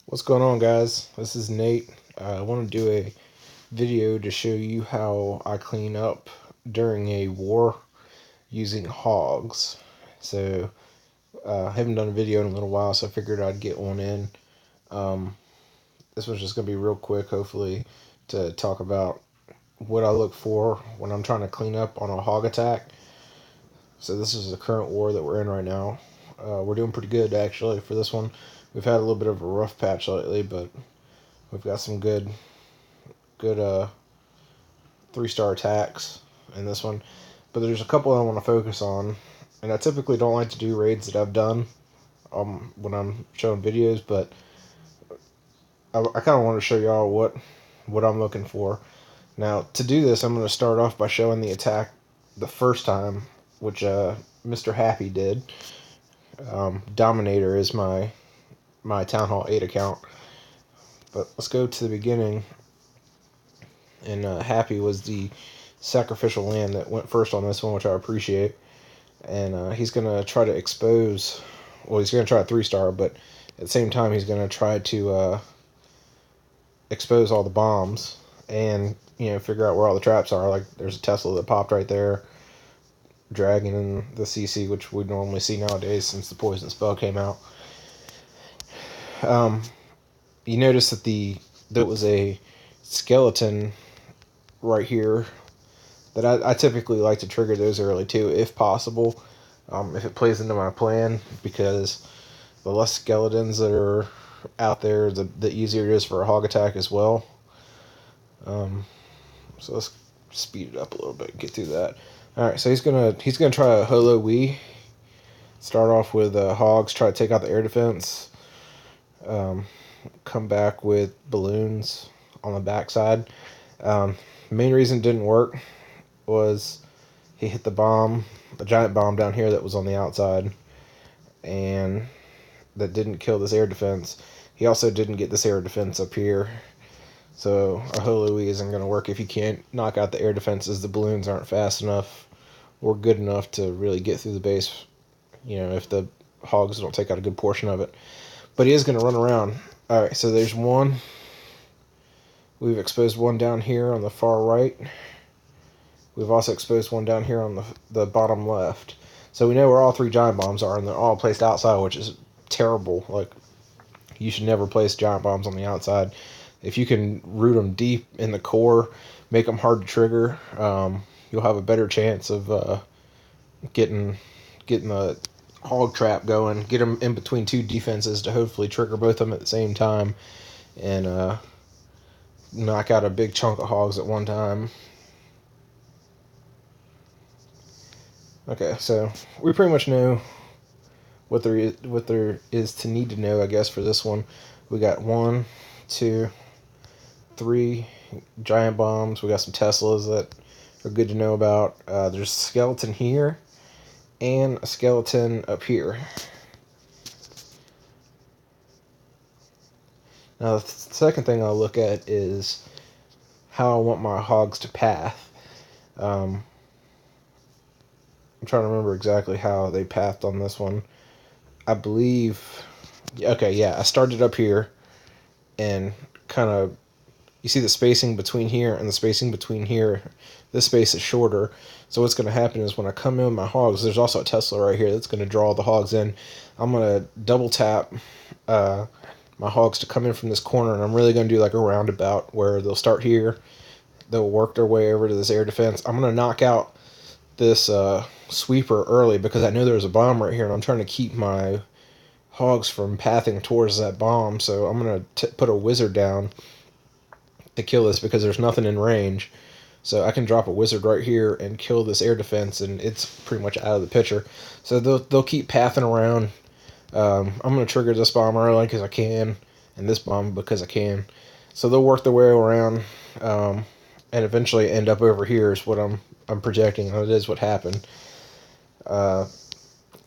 What's going on, guys? This is Nate. I want to do a video to show you how I clean up during a war using hogs. So I haven't done a video in a little while, so I figured I'd get one in. Um, this one's just going to be real quick, hopefully, to talk about what I look for when I'm trying to clean up on a hog attack. So this is the current war that we're in right now. We're doing pretty good, actually, for this one. We've had a little bit of a rough patch lately, but we've got some good 3-star attacks in this one. But there's a couple I want to focus on, and I typically don't like to do raids that I've done when I'm showing videos, but I kind of want to show y'all what I'm looking for. Now, to do this, I'm going to start off by showing the attack the first time, which Mr. Happy did. Dominator is my Town Hall 8 account. But let's go to the beginning. And Happy was the sacrificial lamb that went first on this one, which I appreciate. And he's going to try to expose... Well, he's going to try a 3-star, but at the same time, he's going to try to expose all the bombs and, figure out where all the traps are. Like, there's a Tesla that popped right there. Dragon and the CC, which we normally see nowadays since the poison spell came out. You notice that there was a skeleton right here that I typically like to trigger those early too, if possible, if it plays into my plan, because the less skeletons that are out there, the easier it is for a hog attack as well. So let's speed it up a little bit and get through that. All right, so he's gonna try a holo wee. Start off with hogs, try to take out the air defense. Come back with balloons on the backside. Main reason it didn't work was he hit the giant bomb down here that was on the outside, and that didn't kill this air defense. He also didn't get this air defense up here. So a holo isn't going to work if you can't knock out the air defenses. The balloons aren't fast enough or good enough to really get through the base, if the hogs don't take out a good portion of it. But he is going to run around. Alright, so there's one. We've exposed one down here on the far right. We've also exposed one down here on the bottom left. So we know where all 3 giant bombs are, and they're all placed outside, which is terrible. Like, you should never place giant bombs on the outside. If you can root them deep in the core, make them hard to trigger, you'll have a better chance of getting the hog trap going. Get them in between 2 defenses to hopefully trigger both of them at the same time, and knock out a big chunk of hogs at one time. Okay, so we pretty much know what there is to need to know, I guess, for this one. We got 1, 2, 3 giant bombs. We got some Teslas that are good to know about. There's a skeleton here and a skeleton up here. Now, the second thing I'll look at is how I want my hogs to path. I'm trying to remember exactly how they pathed on this one. I believe... Okay, yeah, I started up here and kind of... You see the spacing between here and the spacing between here. This space is shorter. So what's going to happen is when I come in with my hogs, there's also a Tesla right here that's going to draw the hogs in. I'm going to double tap my hogs to come in from this corner, and I'm really going to do like a roundabout where they'll start here. They'll work their way over to this air defense. I'm going to knock out this sweeper early because I know there's a bomb right here, and I'm trying to keep my hogs from pathing towards that bomb. So I'm going to put a wizard down to kill this because there's nothing in range. So I can drop a wizard right here and kill this air defense, and it's pretty much out of the picture. So they'll keep pathing around. I'm going to trigger this bomb early because I can, and this bomb because I can. So they'll work their way around, and eventually end up over here is what I'm projecting, and it is what happened. So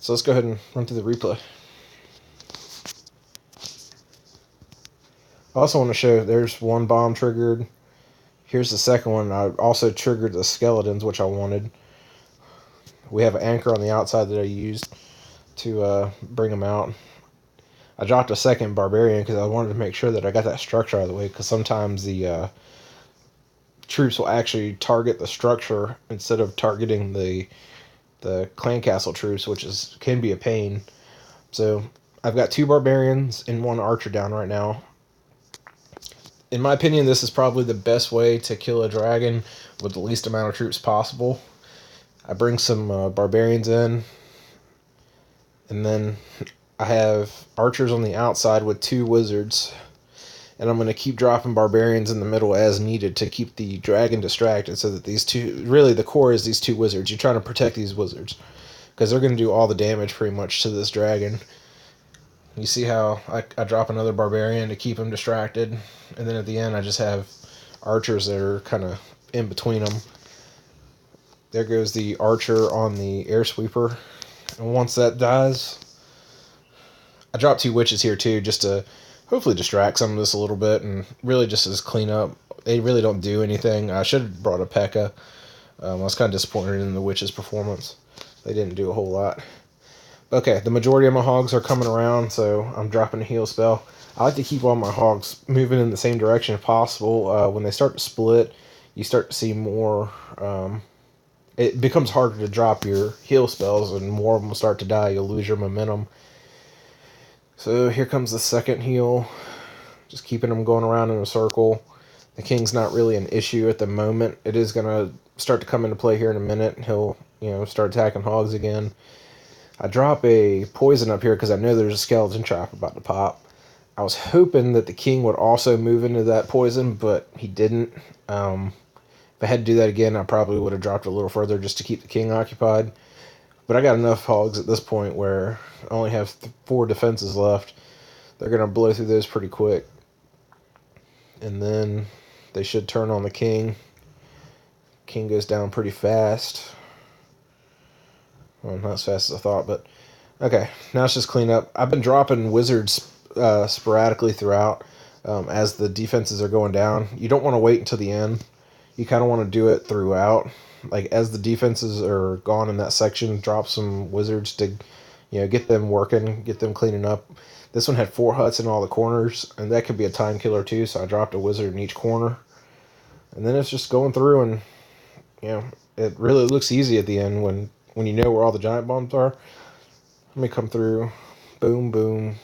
let's go ahead and run through the replay. I also want to show there's one bomb triggered. Here's the second one. I also triggered the skeletons, which I wanted. We have an anchor on the outside that I used to bring them out. I dropped a second barbarian because I wanted to make sure that I got that structure out of the way, because sometimes the troops will actually target the structure instead of targeting the clan castle troops, which can be a pain. So I've got 2 barbarians and 1 archer down right now. In my opinion, this is probably the best way to kill a dragon with the least amount of troops possible. I bring some barbarians in, and then I have archers on the outside with 2 wizards, and I'm going to keep dropping barbarians in the middle as needed to keep the dragon distracted, so that these 2, really the core is these 2 wizards. You're trying to protect these wizards, because they're going to do all the damage pretty much to this dragon. You see how I drop another barbarian to keep him distracted, and then at the end I just have archers that are kind of in between them. There goes the archer on the air sweeper, and once that dies, I drop 2 witches here too, just to hopefully distract some of this a little bit, and really just as clean up. They really don't do anything. I should have brought a P.E.K.K.A. I was kind of disappointed in the witches' performance. They didn't do a whole lot. Okay, the majority of my hogs are coming around, so I'm dropping a heal spell. I like to keep all my hogs moving in the same direction if possible. When they start to split, you start to see more... it becomes harder to drop your heal spells, and more of them will start to die. You'll lose your momentum. So here comes the second heal. Just keeping them going around in a circle. The king's not really an issue at the moment. It is going to start to come into play here in a minute. He'll, start attacking hogs again. I drop a poison up here because I know there's a skeleton trap about to pop. I was hoping that the king would also move into that poison, but he didn't. If I had to do that again, I probably would have dropped a little further just to keep the king occupied. But I got enough hogs at this point where I only have 4 defenses left. They're going to blow through those pretty quick. And then they should turn on the king. King goes down pretty fast. Well, not as fast as I thought, but... Okay, now it's just clean up. I've been dropping wizards sporadically throughout as the defenses are going down. You don't want to wait until the end. You kind of want to do it throughout. Like, as the defenses are gone in that section, drop some wizards to, get them working, get them cleaning up. This one had 4 huts in all the corners, and that could be a time killer too, so I dropped a wizard in each corner. And then it's just going through, and, it really looks easy at the end when you know where all the giant bombs are. Let me come through. Boom, boom.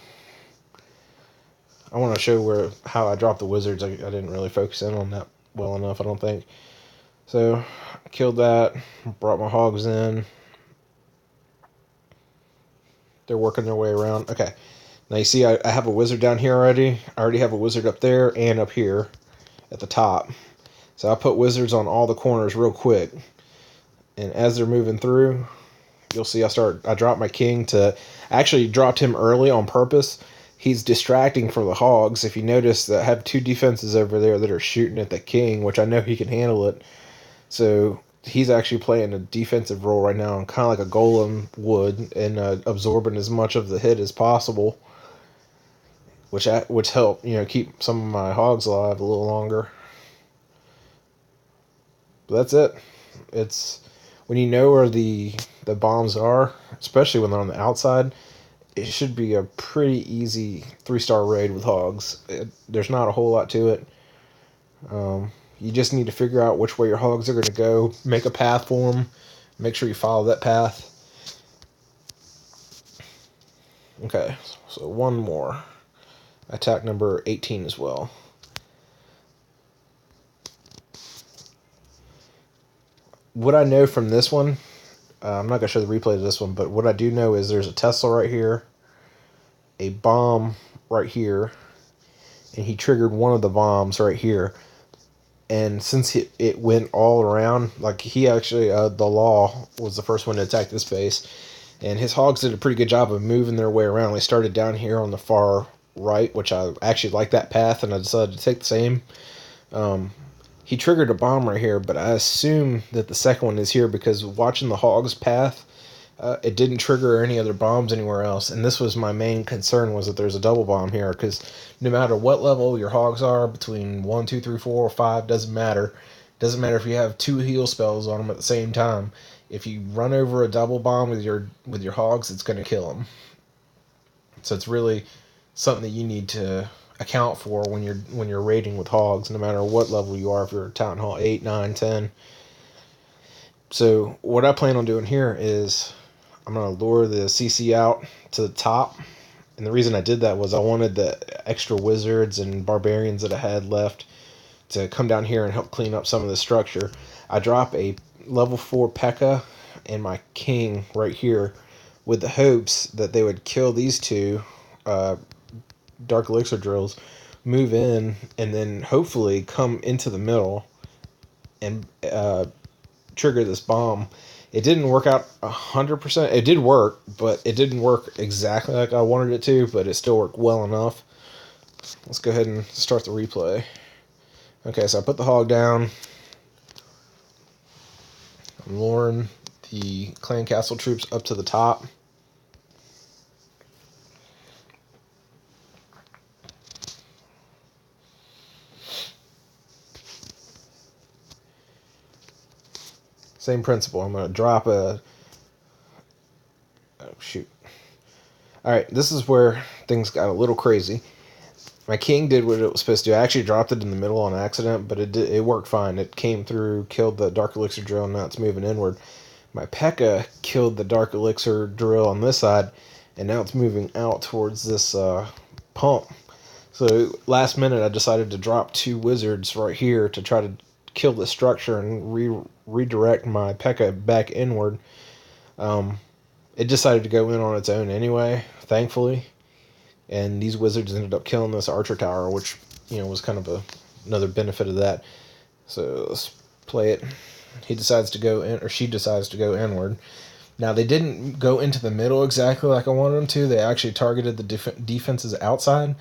I want to show how I dropped the wizards. I didn't really focus in on that well enough, I don't think. So, killed that. Brought my hogs in. They're working their way around. Okay. Now you see I have a wizard down here already. I already have a wizard up there and up here at the top. So I put wizards on all the corners real quick. And as they're moving through, you'll see I dropped my king to... I actually dropped him early on purpose. He's distracting for the hogs. If you notice, I have 2 defenses over there that are shooting at the king, which I know he can handle it. So he's actually playing a defensive role right now, kind of like a golem would, and absorbing as much of the hit as possible, which helped keep some of my hogs alive a little longer. But that's it. It's when you know where the bombs are, especially when they're on the outside, it should be a pretty easy 3-star raid with hogs. There's not a whole lot to it. You just need to figure out which way your hogs are going to go, make a path for them, make sure you follow that path. Okay, so one more. Attack number 18 as well. What I know from this one, I'm not going to show the replay of this one, but what I do know is there's a Tesla right here, a bomb right here, and he triggered one of the bombs right here. And since it went all around, like he actually, the Law was the first one to attack this base, and his hogs did a pretty good job of moving their way around. They started down here on the far right, which I actually like that path, and I decided to take the same. He triggered a bomb right here, but I assume that the second one is here because watching the hogs path, it didn't trigger any other bombs anywhere else. And this was my main concern, was that there's a double bomb here, because no matter what level your hogs are, between 1, 2, 3, 4, or 5, doesn't matter. Doesn't matter if you have 2 heal spells on them at the same time. If you run over a double bomb with your hogs, it's going to kill them. So it's really something that you need to account for when you're raiding with hogs, no matter what level you are. If you're Town Hall 8, 9, 10. So what I plan on doing here is I'm gonna lure the CC out to the top. And the reason I did that was I wanted the extra wizards and barbarians that I had left to come down here and help clean up some of the structure. I drop a level 4 P.E.K.K.A. and my king right here with the hopes that they would kill these two Dark Elixir drills, move in, and then hopefully come into the middle and trigger this bomb. It didn't work out 100%. It did work, but it didn't work exactly like I wanted it to, but it still worked well enough. Let's go ahead and start the replay. Okay, so I put the hog down. I'm luring the clan castle troops up to the top. Same principle. I'm going to drop a... Oh, shoot. Alright, this is where things got a little crazy. My king did what it was supposed to do. I actually dropped it in the middle on accident, but it worked fine. It came through, killed the Dark Elixir drill, and now it's moving inward. My P.E.K.K.A. killed the Dark Elixir drill on this side, and now it's moving out towards this pump. So last minute I decided to drop 2 wizards right here to try to kill the structure and redirect my P.E.K.K.A. back inward. It decided to go in on its own anyway, thankfully. And these wizards ended up killing this archer tower, which, was kind of another benefit of that. So let's play it. He decides to go in, or she decides to go inward. Now, they didn't go into the middle exactly like I wanted them to. They actually targeted the defenses outside.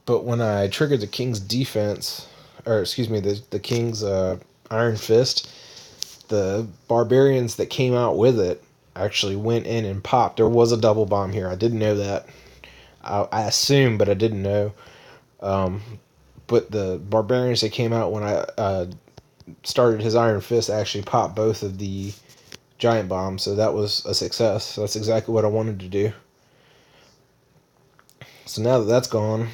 But when I triggered the king's defense, or excuse me, the king's iron fist, the barbarians that came out with it actually went in and popped. There was a double bomb here. I didn't know that. I assumed, but I didn't know. But the barbarians that came out when I started his iron fist actually popped both of the giant bombs, so that was a success. That's exactly what I wanted to do. So now that that's gone,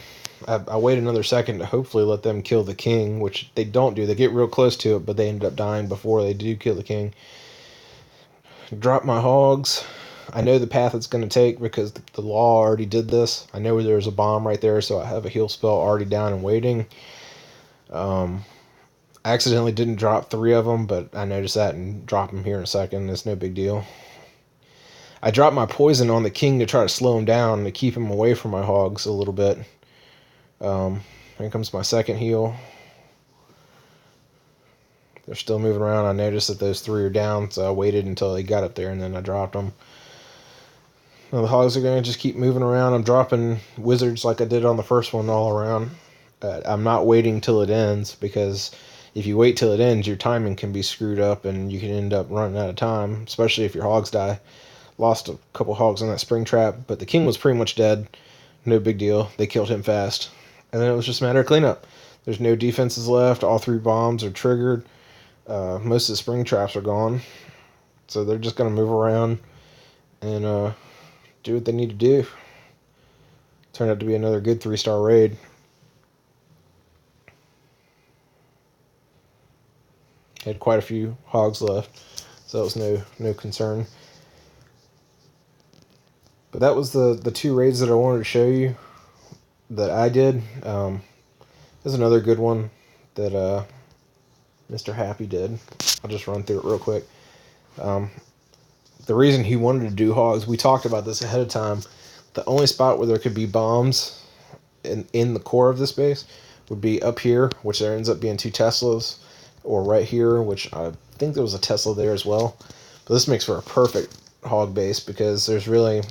I wait another second to hopefully let them kill the king, which they don't do. They get real close to it, but they end up dying before they do kill the king. Drop my hogs. I know the path it's going to take because the law already did this. I know there's a bomb right there, so I have a heal spell already down and waiting. I accidentally didn't drop 3 of them, but I noticed that and drop them here in a second. It's no big deal. I dropped my poison on the king to try to slow him down, to keep him away from my hogs a little bit. Here comes my second heal. They're still moving around. I noticed that those 3 are down, so I waited until they got up there, and then I dropped them. Now the hogs are going to just keep moving around. I'm dropping wizards like I did on the first one all around. I'm not waiting till it ends, because if you wait till it ends, your timing can be screwed up, and you can end up running out of time, especially if your hogs die. Lost a couple hogs on that spring trap, but the king was pretty much dead. No big deal. They killed him fast. And then it was just a matter of cleanup. There's no defenses left. All 3 bombs are triggered. Most of the spring traps are gone. So they're just going to move around and do what they need to do. Turned out to be another good 3-star raid. Had quite a few hogs left, so that was no concern. But that was the 2 raids that I wanted to show you that I did. There's another good one that Mr. Happy did. I'll just run through it real quick. The reason he wanted to do hogs, we talked about this ahead of time. The only spot where there could be bombs in the core of this base would be up here, which there ends up being 2 Teslas, or right here, which I think there was a Tesla there as well. But this makes for a perfect hog base because there's really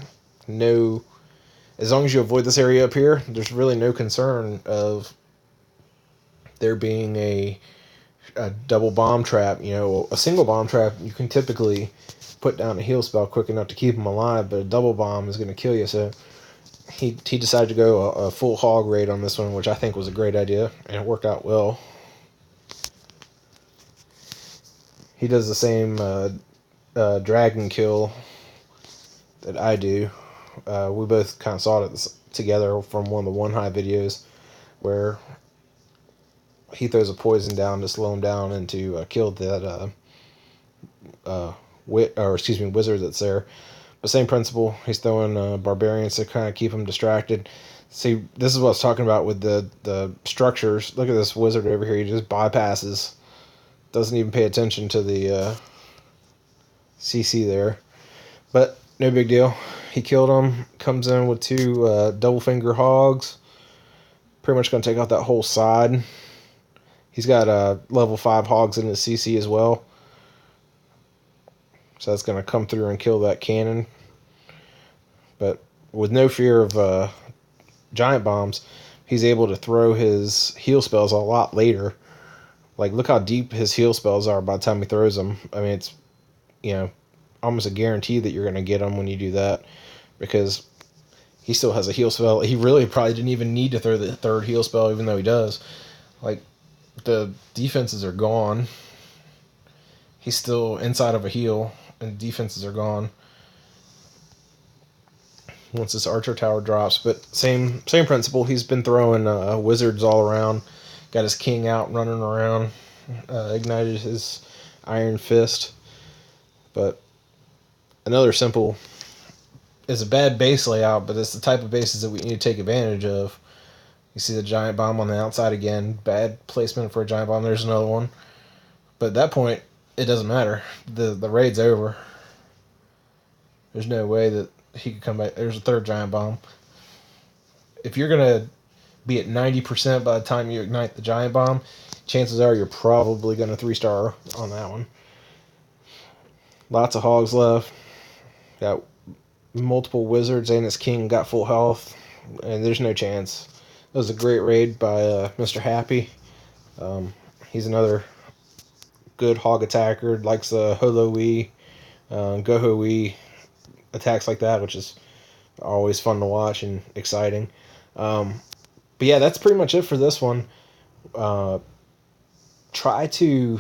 no... As long as you avoid this area up here, there's really no concern of there being a double bomb trap. A single bomb trap, you can typically put down a heal spell quick enough to keep them alive, but a double bomb is going to kill you. So he decided to go a full hog raid on this one, which I think was a great idea, and it worked out well. He does the same dragon kill that I do. We both kind of saw it together from one of the One High videos where he throws a poison down to slow him down and to kill that wizard that's there. But same principle. He's throwing barbarians to kind of keep him distracted. See, this is what I was talking about with the structures. Look at this wizard over here. He just bypasses. Doesn't even pay attention to the CC there. But no big deal. He killed him. Comes in with two double finger hogs. Pretty much going to take out that whole side. He's got level 5 hogs in his CC as well. So that's going to come through and kill that cannon. But with no fear of giant bombs, he's able to throw his heal spells a lot later. Like, look how deep his heal spells are by the time he throws them. I mean, it's, almost a guarantee that you're going to get them when you do that. Because he still has a heal spell. He really probably didn't even need to throw the third heal spell, even though he does. Like, the defenses are gone. He's still inside of a heal, and defenses are gone once this archer tower drops. But same principle. He's been throwing wizards all around. Got his king out running around. Ignited his iron fist. But another simple is a bad base layout, but it's the type of bases that we need to take advantage of. You see the giant bomb on the outside again. Bad placement for a giant bomb. There's another one. But at that point, it doesn't matter. The raid's over. There's no way that he could come back. There's a third giant bomb. If you're going to be at 90% by the time you ignite the giant bomb, chances are you're probably going to 3-star on that one. Lots of hogs left. Got multiple wizards, and his king got full health. And there's no chance. That was a great raid by Mr. Happy. He's another good hog attacker. Likes the Holo-wee, Go-ho-wee attacks like that, which is always fun to watch and exciting. But yeah, that's pretty much it for this one. Try to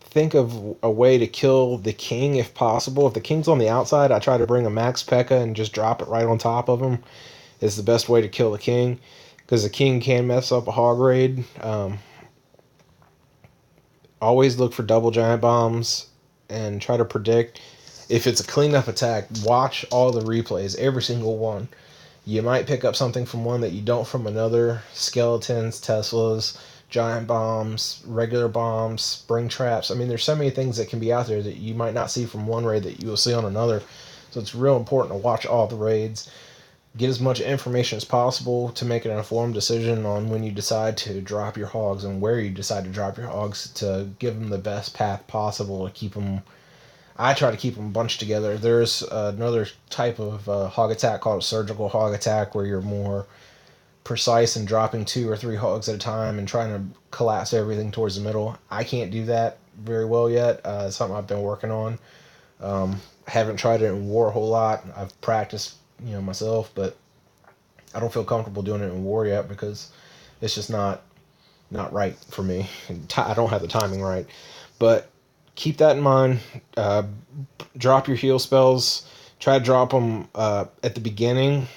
think of a way to kill the king if possible. If the king's on the outside, I try to bring a max P.E.K.K.A. and just drop it right on top of him. Is the best way to kill the king, because the king can mess up a hog raid. Always look for double giant bombs and try to predict. If it's a cleanup attack, watch all the replays, every single one. You might pick up something from one that you don't from another. Skeletons, Teslas, giant bombs, regular bombs, spring traps. I mean, there's so many things that can be out there that you might not see from one raid that you will see on another. So it's real important to watch all the raids. Get as much information as possible to make an informed decision on when you decide to drop your hogs and where you decide to drop your hogs to give them the best path possible to keep them. I try to keep them bunched together. There's another type of hog attack called a surgical hog attack, where you're more precise in dropping 2 or 3 hogs at a time and trying to collapse everything towards the middle. I can't do that very well yet. It's something I've been working on. I haven't tried it in war a whole lot. I've practiced myself, but I don't feel comfortable doing it in war yet because it's just not right for me. I don't have the timing right. But keep that in mind. Drop your heal spells. Try to drop them at the beginning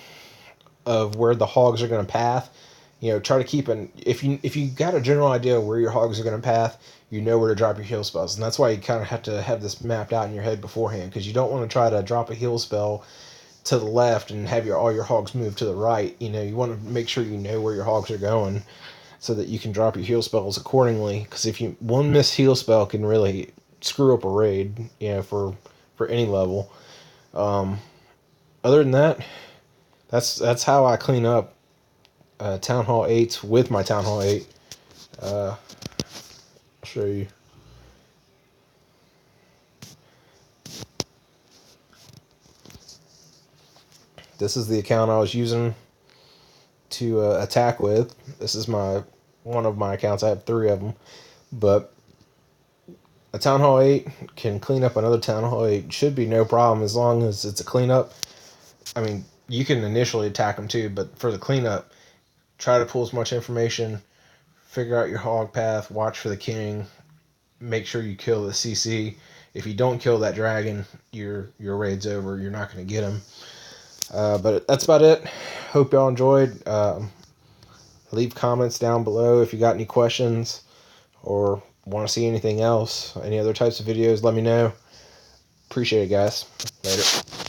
of where the hogs are going to path. Try to keep if you got a general idea of where your hogs are going to path, you know where to drop your heal spells, and that's why you kind of have to have this mapped out in your head beforehand, because you don't want to try to drop a heal spell to the left and have all your hogs move to the right. You want to make sure you know where your hogs are going so that you can drop your heal spells accordingly, because if one missed heal spell can really screw up a raid, for any level. Other than that, that's how I clean up Town Hall 8s with my Town Hall 8. I'll show you. This is the account I was using to attack with. This is one of my accounts. I have 3 of them. But a Town Hall 8 can clean up another Town Hall 8. Should be no problem as long as it's a cleanup. I mean, you can initially attack them too, but for the cleanup, try to pull as much information, figure out your hog path, watch for the king, make sure you kill the CC. If you don't kill that dragon, your raid's over. You're not going to get him. But that's about it. Hope y'all enjoyed. Leave comments down below if you got any questions or want to see anything else, any other types of videos, let me know. Appreciate it, guys. Later.